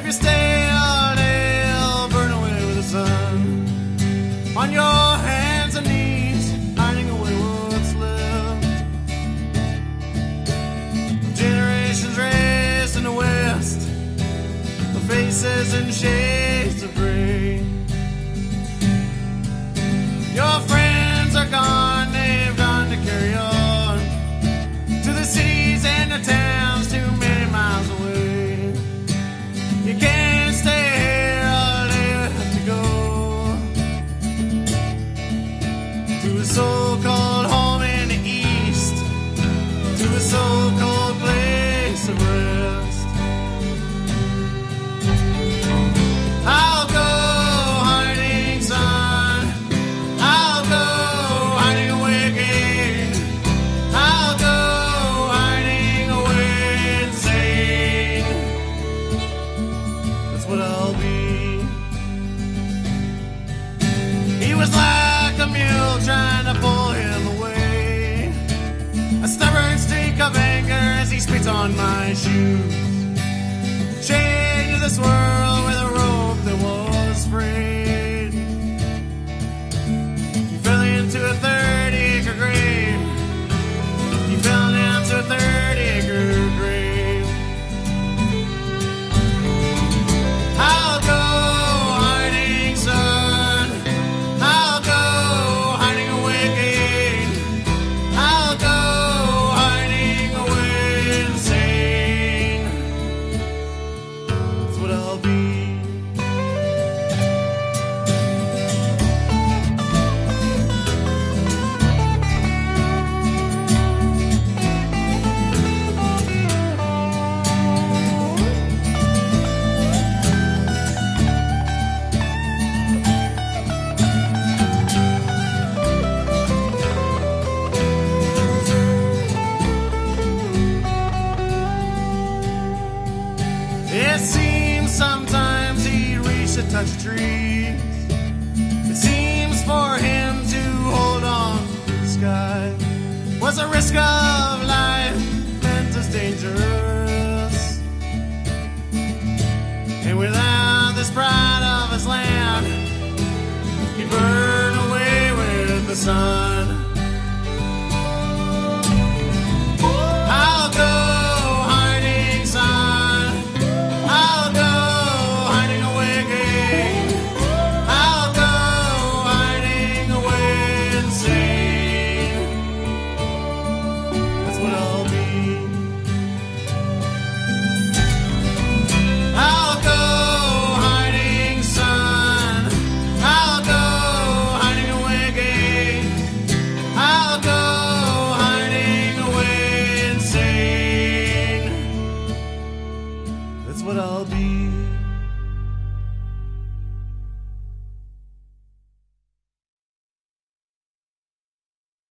you stay all day, I'll burn away with the sun. On your hands and knees, hiding away what's left. Generations raised in the West, the faces and shades of gray. Your friends are gone, they've gone to carry on to the cities and the towns too many miles away. You can't stay here all day, you have to go to a so-called home in the east, to a so-called place of rest. I'll go hiding, son, I'll go hiding away again. I'll go hiding away insane. That's what I'll be. He was like a mule trying to pull him away, a stubborn streak of anger as he spits on my shoes. Chained to this world with a rope that was frayed. He fell into a 30-acre grave. He fell down to a 30-acre grave. I'll go hiding, son. I'll go hiding away again. I'll go hiding away insane. That's what I'll be. It seems sometimes he reached to touch trees. It seems for him to hold on to the sky was a risk of life meant as dangerous. And without this pride of his land, he'd burn away with the sun.